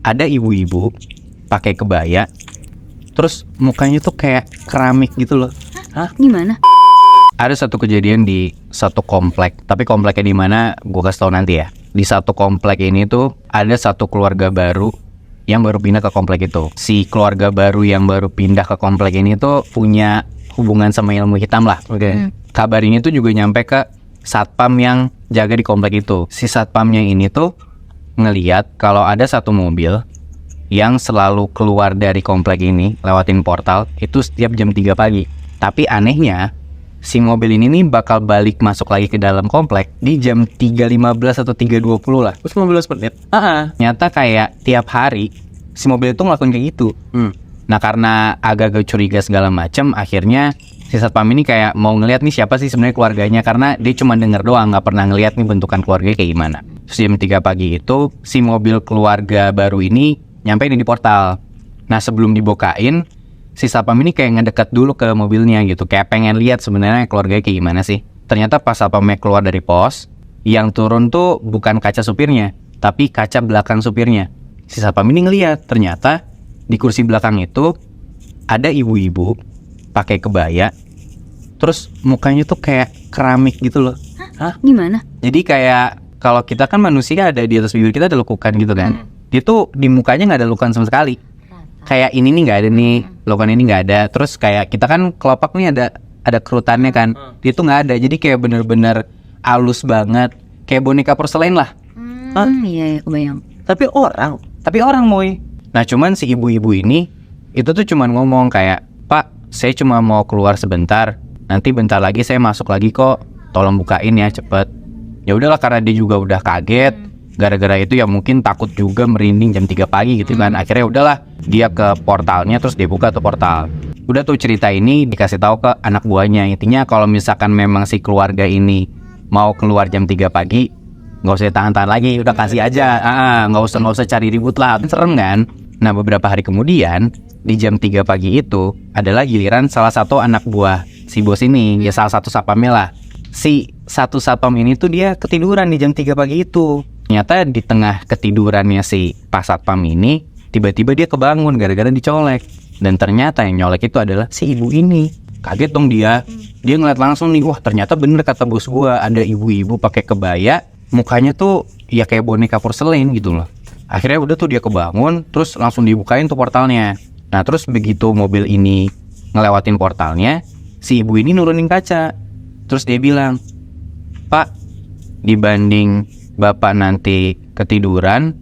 ada ibu-ibu pakai kebaya, terus mukanya tuh kayak keramik gitu loh. Hah? Gimana? Ada satu kejadian di satu komplek, tapi kompleknya di mana gue kasih tau nanti ya. Di satu komplek ini tuh ada satu keluarga baru yang baru pindah ke komplek itu. Si keluarga baru yang baru pindah ke komplek ini tuh punya hubungan sama ilmu hitam lah. Kabar ini tuh juga nyampe ke satpam yang jaga di komplek itu. Si satpamnya ini tuh ngeliat kalau ada satu mobil yang selalu keluar dari komplek ini lewatin portal itu setiap jam 3 pagi. Tapi anehnya si mobil ini nih bakal balik masuk lagi ke dalam komplek di jam 3.15 atau 3.20 lah. Terus 15 menit? Nyata kayak tiap hari si mobil itu ngelakuin kayak gitu. Nah karena agak-agak curiga segala macam, akhirnya si satpam ini kayak mau ngeliat nih siapa sih sebenarnya keluarganya, karena dia cuma denger doang, nggak pernah ngeliat nih bentukan keluarganya kayak gimana. Terus jam 3 pagi itu si mobil keluarga baru ini nyampe di portal. Nah sebelum dibukain, si satpam ini kayak ngedekat dulu ke mobilnya gitu, kayak pengen lihat sebenarnya keluarganya kayak gimana sih. Ternyata pas satpamnya keluar dari pos, yang turun tuh bukan kaca supirnya, tapi kaca belakang supirnya. Si satpam ini ngeliat ternyata di kursi belakang itu ada ibu-ibu pakai kebaya, terus mukanya tuh kayak keramik gitu loh. Hah? Gimana? Jadi kayak kalau kita kan manusia ada di atas bibir kita ada lekukan gitu kan. Dia tuh di mukanya nggak ada lekukan sama sekali. Kayak ini nih nggak ada nih, lekukan ini nggak ada. Terus kayak kita kan kelopak nih ada kerutannya kan. Dia tuh nggak ada. Jadi kayak bener-bener halus banget, kayak boneka porselen lah. Iya, kebayang. Tapi orang Moy. Nah cuman si ibu-ibu ini itu tuh cuman ngomong kayak, "Pak, saya cuma mau keluar sebentar. Nanti bentar lagi saya masuk lagi kok. Tolong bukain ya cepet." Ya udahlah, karena dia juga udah kaget. Gara-gara itu ya mungkin takut juga, merinding jam 3 pagi gitu kan. Akhirnya udahlah, dia ke portalnya terus dia buka tuh portal. Udah tuh cerita ini dikasih tahu ke anak buahnya. Intinya kalau misalkan memang si keluarga ini mau keluar jam 3 pagi, nggak usah tahan-tahan lagi, udah kasih aja. Nggak usah cari ribut lah, serem kan. Nah beberapa hari kemudian di jam 3 pagi itu adalah giliran salah satu anak buah si bos ini, ya salah satu satpamnya lah. Si satu satpam ini tuh dia ketiduran di jam 3 pagi itu. Ternyata di tengah ketidurannya si Pak Satpam ini, tiba-tiba dia kebangun gara-gara dicolek. Dan ternyata yang nyolek itu adalah si ibu ini. Kaget dong dia. Dia ngeliat langsung nih, wah ternyata bener kata bos gua, ada ibu-ibu pakai kebaya, mukanya tuh ya kayak boneka porselen gitu loh. Akhirnya udah tuh dia kebangun, terus langsung dibukain tuh portalnya. Nah terus begitu mobil ini ngelewatin portalnya, si ibu ini nurunin kaca. Terus dia bilang, "Pak, dibanding Bapak nanti ketiduran,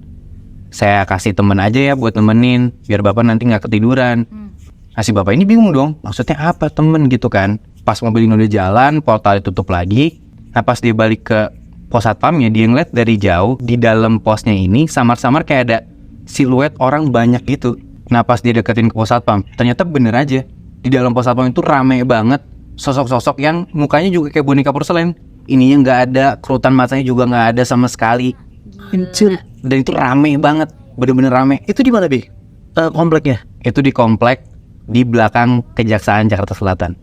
saya kasih temen aja ya buat nemenin, biar Bapak nanti nggak ketiduran." Nah si Bapak ini bingung dong, maksudnya apa temen gitu kan. Pas mobil ini udah jalan, portal ditutup lagi. Nah pas dia balik ke pos satpamnya, dia ngeliat dari jauh di dalam posnya ini samar-samar kayak ada siluet orang banyak gitu. Nah pas dia deketin ke pos satpam, ternyata bener aja di dalam pos satpam itu rame banget sosok-sosok yang mukanya juga kayak boneka porselen. Ininya nggak ada, kerutan matanya juga nggak ada sama sekali. Dan itu rame banget, bener-bener rame. Itu di mana, Bi? Kompleknya? Itu di komplek di belakang Kejaksaan Jakarta Selatan.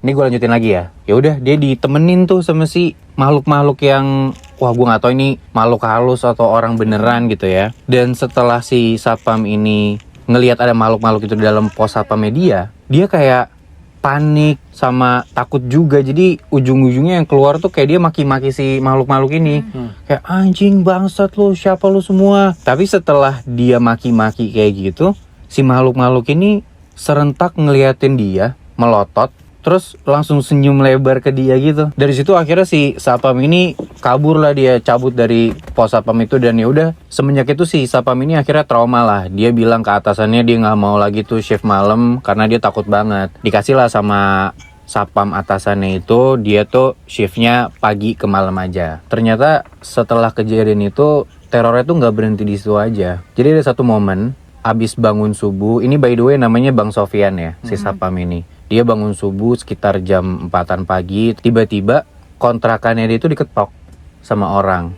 Ini gue lanjutin lagi ya. Ya udah, dia ditemenin tuh sama si makhluk-makhluk yang, wah gue nggak tahu ini makhluk halus atau orang beneran gitu ya. Dan setelah si satpam ini ngelihat ada makhluk-makhluk itu di dalam pos satpamnya dia kayak panik sama takut juga. Jadi ujung-ujungnya yang keluar tuh kayak dia maki-maki si makhluk-makhluk ini. Kayak, "Anjing bangsat lu, siapa lu semua." Tapi setelah dia maki-maki kayak gitu, si makhluk-makhluk ini serentak ngeliatin dia, melotot, terus langsung senyum lebar ke dia gitu. Dari situ akhirnya si satpam ini kabur lah, dia cabut dari pos satpam itu. Dan ya udah, semenjak itu si satpam ini akhirnya trauma lah. Dia bilang ke atasannya dia nggak mau lagi tuh shift malam karena dia takut banget. Dikasih lah sama satpam atasannya itu, dia tuh shiftnya pagi ke malam aja. Ternyata setelah kejadian itu terornya tuh nggak berhenti di situ aja. Jadi ada satu momen abis bangun subuh, ini by the way namanya Bang Sofian ya, si satpam ini. Dia bangun subuh sekitar jam 4-an pagi, tiba-tiba kontrakannya dia itu diketok sama orang.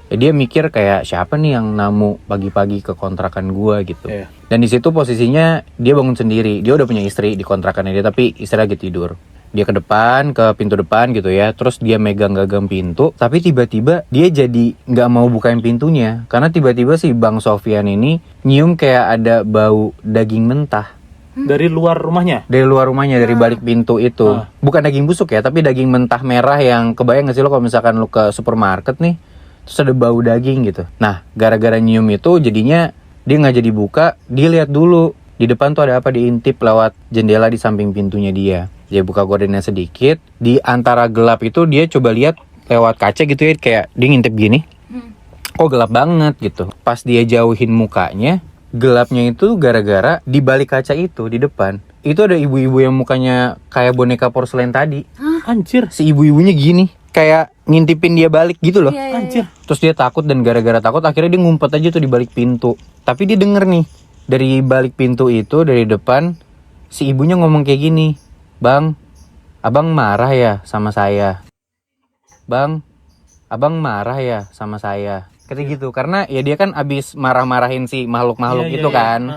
Ya dia mikir kayak, siapa nih yang namu pagi-pagi ke kontrakan gua gitu. Dan di situ posisinya dia bangun sendiri. Dia udah punya istri di kontrakannya dia, tapi istri lagi tidur. Dia ke depan, ke pintu depan gitu ya. Terus dia megang gagang pintu. Tapi tiba-tiba dia jadi nggak mau bukain pintunya. Karena tiba-tiba si Bang Sofyan ini nyium kayak ada bau daging mentah. Dari luar rumahnya. Dari luar rumahnya, dari balik pintu itu. Bukan daging busuk ya, tapi daging mentah merah yang kebayang gak sih lo kalau misalkan lo ke supermarket nih. Terus ada bau daging gitu. Nah, gara-gara nyium itu jadinya dia nggak jadi buka. Dia lihat dulu. Di depan tuh ada apa, diintip lewat jendela di samping pintunya dia. Dia buka gordennya sedikit, di antara gelap itu dia coba lihat lewat kaca gitu ya, kayak dia ngintip gini. Kok gelap banget gitu. Pas dia jauhin mukanya, gelapnya itu gara-gara di balik kaca itu di depan. Itu ada ibu-ibu yang mukanya kayak boneka porselen tadi. Anjir. Si ibu-ibunya gini, kayak ngintipin dia balik gitu loh. Anjir. Terus dia takut, dan gara-gara takut akhirnya dia ngumpet aja tuh di balik pintu. Tapi dia denger nih, dari balik pintu itu, dari depan, si ibunya ngomong kayak gini. Bang, abang marah ya sama saya. Bang, abang marah ya sama saya. Kayak gitu, karena ya dia kan abis marah-marahin si makhluk-makhluk itu kan.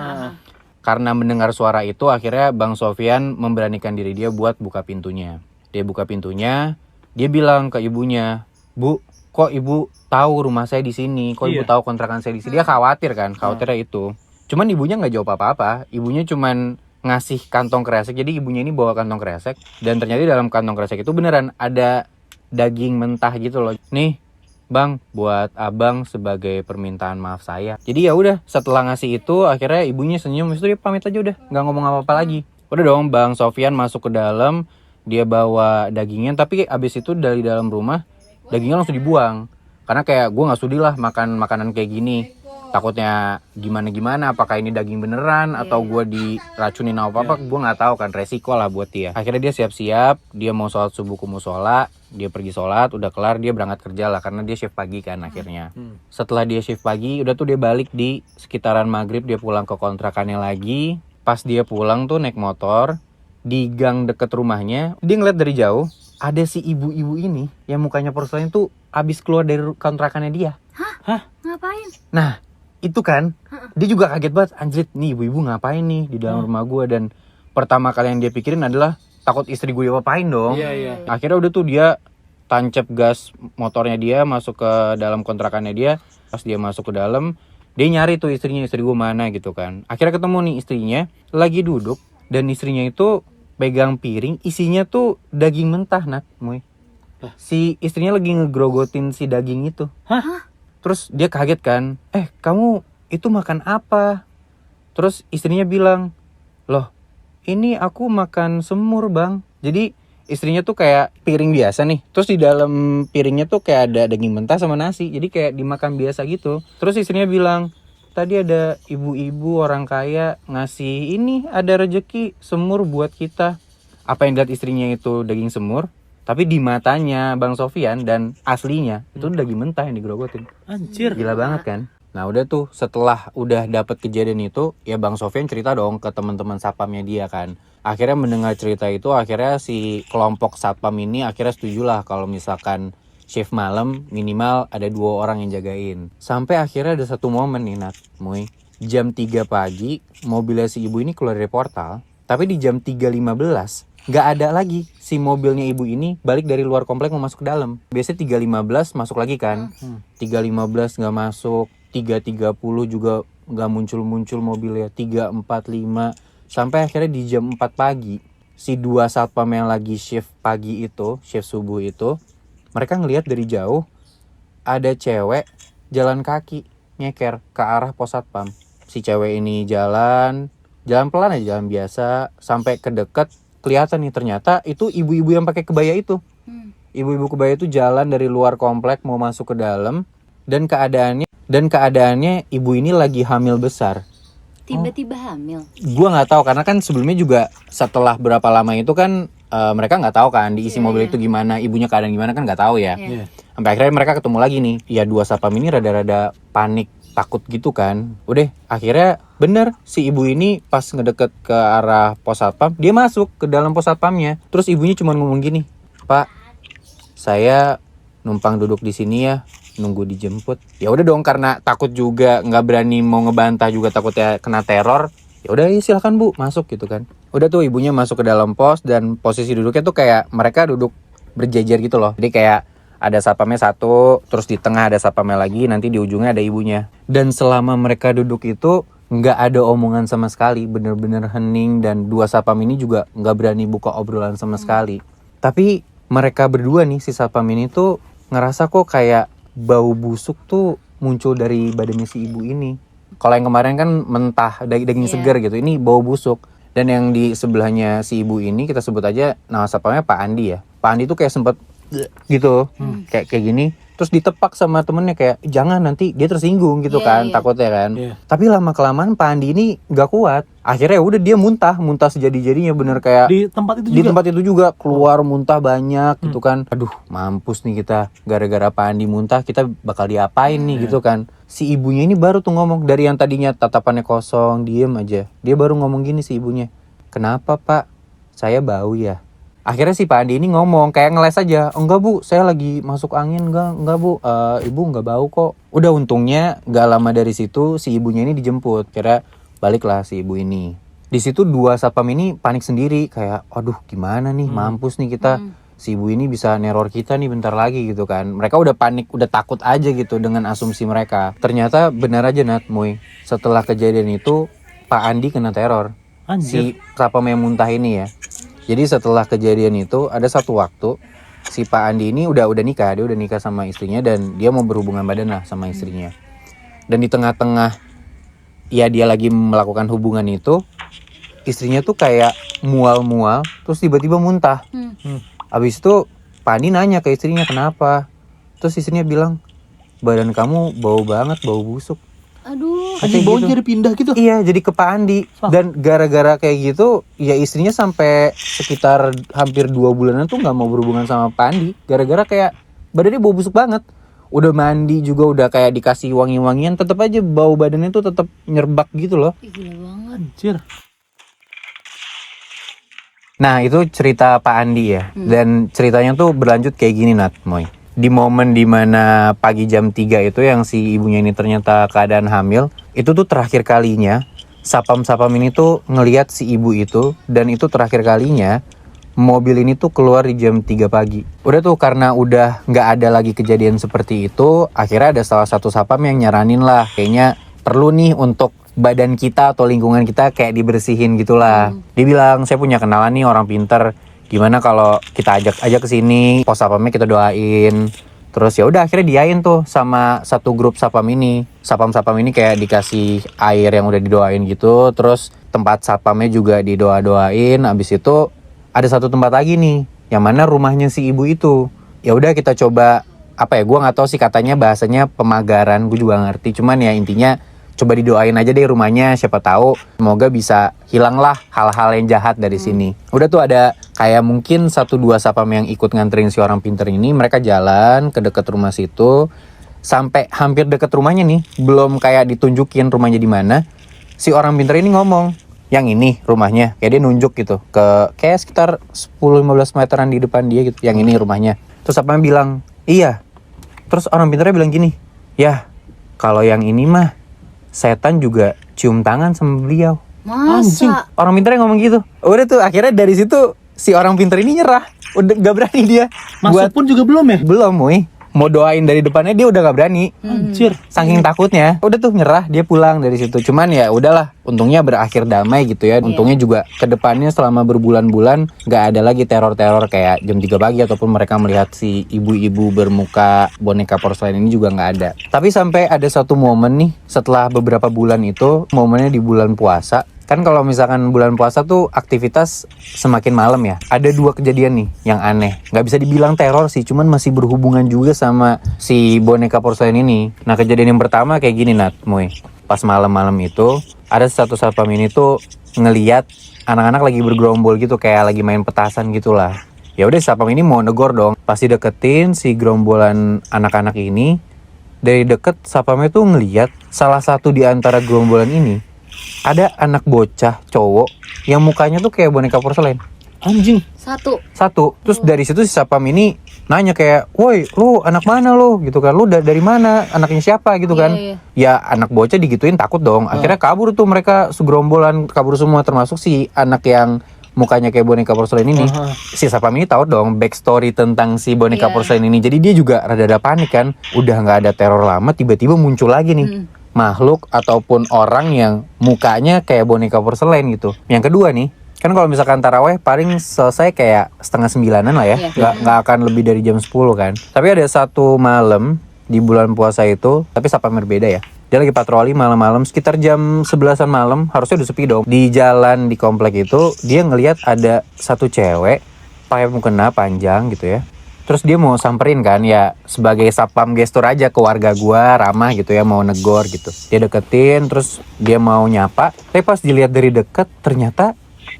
Karena mendengar suara itu, akhirnya Bang Sofyan memberanikan diri dia buat buka pintunya. Dia buka pintunya, dia bilang ke ibunya, Bu, kok ibu tahu rumah saya di sini? Kok ibu tahu kontrakan saya di sini? Dia khawatir kan, khawatirnya itu. Cuman ibunya nggak jawab apa-apa. Ibunya cuman ngasih kantong kresek. Jadi ibunya ini bawa kantong kresek, dan ternyata di dalam kantong kresek itu beneran ada daging mentah gitu loh. Nih bang, buat abang sebagai permintaan maaf saya. Jadi ya udah, setelah ngasih itu akhirnya ibunya senyum. Terus dia pamit aja, udah nggak ngomong apa-apa lagi. Udah dong, Bang Sofyan masuk ke dalam, dia bawa dagingnya. Tapi abis itu dari dalam rumah dagingnya langsung dibuang, karena kayak gue nggak sudi lah makan makanan kayak gini. Takutnya gimana-gimana, apakah ini daging beneran atau gue diracunin apa-apa, gue nggak tahu kan, resiko lah buat dia. Akhirnya dia siap-siap, dia mau sholat subuh ke musola, dia pergi sholat, udah kelar dia berangkat kerja lah, karena dia shift pagi kan akhirnya. Setelah dia shift pagi, udah tuh dia balik di sekitaran maghrib, dia pulang ke kontrakannya lagi. Pas dia pulang tuh naik motor, di gang deket rumahnya, dia ngeliat dari jauh, ada si ibu-ibu ini yang mukanya porselen tuh abis keluar dari kontrakannya dia. Ngapain? Nah, itu kan, dia juga kaget banget, anjir nih ibu-ibu ngapain nih di dalam rumah gue. Dan pertama kali yang dia pikirin adalah takut istri gue diapa-apain dong. Akhirnya udah tuh dia tancap gas motornya, dia masuk ke dalam kontrakannya dia. Pas dia masuk ke dalam, dia nyari tuh istrinya, istri gue mana gitu kan. Akhirnya ketemu nih istrinya lagi duduk, dan istrinya itu pegang piring isinya tuh daging mentah, Nat, Moy. Si istrinya lagi ngegrogotin si daging itu. Terus dia kaget kan, kamu itu makan apa? Terus istrinya bilang, loh ini aku makan semur bang. Jadi istrinya tuh kayak piring biasa nih, terus di dalam piringnya tuh kayak ada daging mentah sama nasi. Jadi kayak dimakan biasa gitu. Terus istrinya bilang, tadi ada ibu-ibu orang kaya ngasih ini, ada rezeki semur buat kita. Apa yang dilihat istrinya itu daging semur, tapi di matanya Bang Sofyan dan aslinya itu daging mentah yang digerogotin. Anjir. Gila banget kan? Nah udah tuh, setelah udah dapet kejadian itu, ya Bang Sofyan cerita dong ke teman-teman satpamnya dia kan. Akhirnya mendengar cerita itu, akhirnya si kelompok satpam ini akhirnya setuju lah kalau misalkan shift malam minimal ada 2 orang yang jagain. Sampai akhirnya ada satu momen nih Nat, Moy. Jam 3 pagi mobilnya si ibu ini keluar dari portal, tapi di jam 3.15 nggak ada lagi si mobilnya ibu ini balik dari luar komplek mau masuk ke dalam. Biasanya 3.15 masuk lagi kan. 3.15 nggak masuk, 3.30 juga nggak muncul mobilnya, 3.45 sampai akhirnya di jam 4 pagi si 2 satpam yang lagi shift pagi itu, shift subuh itu, mereka ngelihat dari jauh ada cewek jalan kaki nyeker ke arah pos satpam. Si cewek ini jalan pelan aja, jalan biasa, sampai ke dekat kelihatan nih ternyata itu ibu-ibu yang pakai kebaya itu. Ibu-ibu kebaya itu jalan dari luar komplek mau masuk ke dalam, dan keadaannya ibu ini lagi hamil besar. Tiba-tiba hamil. Gua nggak tahu, karena kan sebelumnya juga setelah berapa lama itu kan mereka nggak tahu kan diisi mobil itu gimana, ibunya keadaan gimana kan nggak tahu ya. Sampai akhirnya mereka ketemu lagi nih. Ya 2 satpam ini rada-rada panik, takut gitu kan. Udah akhirnya bener si ibu ini pas ngedeket ke arah pos satpam, dia masuk ke dalam pos satpamnya. Terus ibunya cuma ngomong gini, Pak, saya numpang duduk di sini ya, nunggu dijemput. Ya udah dong, karena takut juga, nggak berani mau ngebantah juga, takutnya kena teror. Ya udah, silakan Bu masuk gitu kan. Udah tuh ibunya masuk ke dalam pos dan posisi duduknya tuh kayak mereka duduk berjejer gitu loh. Jadi kayak ada satpamnya satu, terus di tengah ada satpamnya lagi, nanti di ujungnya ada ibunya. Dan selama mereka duduk itu nggak ada omongan sama sekali, bener-bener hening, dan dua satpam ini juga nggak berani buka obrolan sama sekali. Tapi mereka berdua nih, si satpam ini tuh ngerasa kok kayak bau busuk tuh muncul dari badannya si ibu ini. Kalau yang kemarin kan mentah, daging segar gitu, ini bau busuk. Dan yang di sebelahnya si ibu ini, kita sebut aja nama satpamnya Pak Andi ya. Pak Andi tuh kayak sempet gitu, kayak gini. Terus ditepak sama temennya kayak, jangan nanti dia tersinggung gitu kan, takutnya kan. Tapi lama-kelamaan Pak Andi ini gak kuat. Akhirnya udah dia muntah sejadi-jadinya, bener kayak Di tempat itu di juga? tempat itu juga keluar muntah banyak gitu kan. Aduh, mampus nih kita, gara-gara Pak Andi muntah kita bakal diapain nih gitu kan. Si ibunya ini baru tuh ngomong, dari yang tadinya tatapannya kosong, diem aja, dia baru ngomong gini si ibunya, kenapa Pak, saya bau ya? Akhirnya si Pak Andi ini ngomong kayak ngeles aja, enggak Bu, saya lagi masuk angin, enggak Bu, ibu enggak bau kok. Udah, untungnya gak lama dari situ si ibunya ini dijemput, kira baliklah si ibu ini. Di situ dua satpam ini panik sendiri, kayak aduh gimana nih, mampus nih kita, si ibu ini bisa neror kita nih bentar lagi gitu kan. Mereka udah panik, udah takut aja gitu dengan asumsi mereka. Ternyata benar aja Nat, Moy, setelah kejadian itu Pak Andi kena teror. Anjir. Si satpam yang muntah ini ya. Jadi setelah kejadian itu ada satu waktu si Pak Andi ini udah nikah, dia udah nikah sama istrinya dan dia mau berhubungan badan lah sama istrinya. Dan di tengah-tengah ya dia lagi melakukan hubungan itu, istrinya tuh kayak mual-mual, terus tiba-tiba muntah. Abis itu Pak Andi nanya ke istrinya kenapa, terus istrinya bilang, badan kamu bau banget, bau busuk. Aduh. Anjing, baunya jadi pindah gitu? Iya, jadi ke Pak Andi. Dan gara-gara kayak gitu, ya istrinya sampai sekitar hampir 2 bulanan tuh gak mau berhubungan sama Pak Andi. Gara-gara kayak badannya bau busuk banget. Udah mandi juga, udah kayak dikasih wangi-wangian, tetap aja bau badannya tuh tetap nyerbak gitu loh. Gila banget. Anjir. Nah, itu cerita Pak Andi ya. Dan ceritanya tuh berlanjut kayak gini Nat, Moy. Di momen dimana pagi jam 3 itu yang si ibunya ini ternyata keadaan hamil, itu tuh terakhir kalinya sapam-sapam ini tuh ngelihat si ibu itu, dan itu terakhir kalinya mobil ini tuh keluar di jam 3 pagi. Udah tuh karena udah nggak ada lagi kejadian seperti itu, akhirnya ada salah satu sapam yang nyaranin lah, kayaknya perlu nih untuk badan kita atau lingkungan kita kayak dibersihin gitulah. Dia bilang, saya punya kenalan nih orang pinter, gimana kalau kita ajak aja ke sini, pos sapamnya kita doain. Terus ya udah akhirnya diain tuh sama satu grup sapam ini. Sapam-sapam ini kayak dikasih air yang udah didoain gitu. Terus tempat sapamnya juga didoa-doain. Abis itu ada satu tempat lagi nih, yang mana rumahnya si ibu itu. Ya udah kita coba, apa ya, gue nggak tahu sih katanya bahasanya pemagaran, gue juga ngerti. Cuman ya intinya coba didoain aja deh rumahnya, siapa tahu semoga bisa hilanglah hal-hal yang jahat dari sini. Udah tuh ada kayak mungkin 1-2 sapam yang ikut nganterin si orang pinter ini. Mereka jalan ke dekat rumah situ, sampai hampir deket rumahnya nih, belum kayak ditunjukin rumahnya di mana. Si orang pinter ini ngomong, yang ini rumahnya, kayak dia nunjuk gitu ke kayak sekitar 10-15 meteran di depan dia gitu, yang ini rumahnya. Terus sapamnya bilang, iya. Terus orang pinternya bilang gini, ya kalau yang ini mah setan juga cium tangan sama beliau. Masa? Orang pinternya ngomong gitu. Udah tuh akhirnya dari situ si orang pinter ini nyerah. Udah gak berani dia. Masuk pun juga belum ya? Belum, Moy. Mau doain dari depannya dia udah gak berani. Anjir. Saking takutnya. Udah tuh nyerah, dia pulang dari situ. Cuman ya udahlah, untungnya berakhir damai gitu ya. Untungnya juga kedepannya selama berbulan-bulan gak ada lagi teror-teror kayak jam 3 pagi ataupun mereka melihat si ibu-ibu bermuka boneka porselen ini juga gak ada. Tapi sampai ada satu momen nih, setelah beberapa bulan itu, momennya di bulan puasa. Kan kalau misalkan bulan puasa tuh aktivitas semakin malam ya. Ada 2 kejadian nih yang aneh. Gak bisa dibilang teror sih, cuman masih berhubungan juga sama si boneka porselen ini. Nah, kejadian yang pertama kayak gini Nat, Moy. Pas malam-malam itu ada satu satpam ini tuh ngeliat anak-anak lagi bergerombol gitu, kayak lagi main petasan gitulah. Ya udah satpam ini mau negor dong. Pasti deketin si gerombolan anak-anak ini. Dari deket satpamnya tuh ngeliat salah satu di antara gerombolan ini ada anak bocah cowok yang mukanya tuh kayak boneka porselen. Anjing. Satu. Terus dari situ si Sapam ini nanya kayak, woi lu anak mana lu gitu kan, lu dari mana, anaknya siapa gitu kan. Iya. Ya anak bocah digituin takut dong. Akhirnya kabur tuh mereka segerombolan, kabur semua termasuk si anak yang mukanya kayak boneka porselen ini. Si Sapam ini tahu dong backstory tentang si boneka Iya. porselen ini. Jadi dia juga rada panik kan. Udah nggak ada teror lama, tiba-tiba muncul lagi nih makhluk ataupun orang yang mukanya kayak boneka porselen gitu. Yang kedua nih, kan kalau misalkan taraweh paling selesai kayak 8:30 lah ya. Iya. Nggak akan lebih dari jam 10 kan. Tapi ada satu malam di bulan puasa itu, tapi Sapam berbeda ya. Dia lagi patroli malam-malam sekitar jam 11-an malam, harusnya udah sepi dong. Di jalan di komplek itu dia ngelihat ada satu cewek pakai mukena panjang gitu ya. Terus dia mau samperin kan ya, sebagai Sapam gestur aja ke warga gua, ramah gitu ya, mau negor gitu. Dia deketin terus dia mau nyapa, tapi pas dilihat dari deket ternyata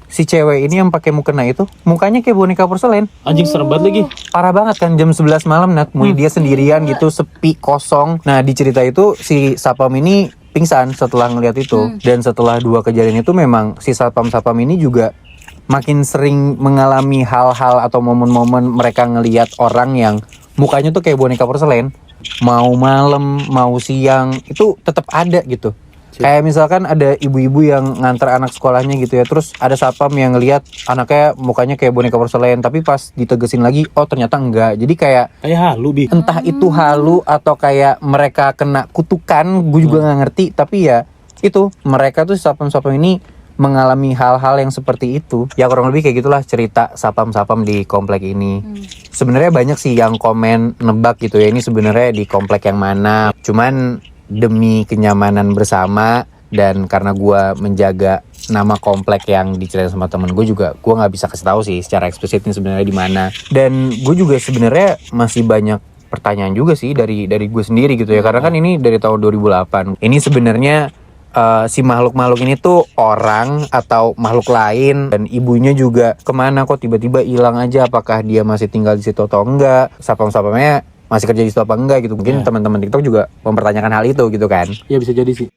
si cewek ini yang pakai mukena itu mukanya kayak boneka porselen. Anjing serem banget lagi. Parah banget kan, jam 11 malam Nat, dia sendirian gitu, sepi, kosong. Nah di cerita itu si Sapam ini pingsan setelah ngeliat itu. Dan setelah 2 kejadian itu memang si Sapam-Sapam ini juga makin sering mengalami hal-hal atau momen-momen mereka ngeliat orang yang mukanya tuh kayak boneka porselen. Mau malam, mau siang, itu tetap ada gitu. Kayak misalkan ada ibu-ibu yang nganter anak sekolahnya gitu ya, terus ada Sapam yang ngelihat anaknya mukanya kayak boneka porselen, tapi pas ditegesin lagi, oh ternyata enggak. Jadi kayak Halu Bi. entah itu halu atau kayak mereka kena kutukan, gue juga nggak ngerti. Tapi ya itu mereka tuh Sapam-Sapam ini mengalami hal-hal yang seperti itu. Ya kurang lebih kayak gitulah cerita Sapam-Sapam di komplek ini. Sebenarnya banyak sih yang komen nebak gitu ya, ini sebenarnya di komplek yang mana. Cuman demi kenyamanan bersama dan karena gue menjaga nama komplek yang diceritain sama temen gue juga, gue nggak bisa kasih tahu sih secara eksplisit ini sebenarnya di mana. Dan gue juga sebenarnya masih banyak pertanyaan juga sih dari gue sendiri gitu ya, karena kan ini dari tahun 2008. Ini sebenarnya si makhluk-makhluk ini tuh orang atau makhluk lain, dan ibunya juga kemana kok tiba-tiba hilang aja, apakah dia masih tinggal di situ atau enggak, Sapam-Sapamnya masih kerja di situ apa enggak gitu. Mungkin teman-teman TikTok juga mempertanyakan hal itu gitu kan. Ya bisa jadi sih.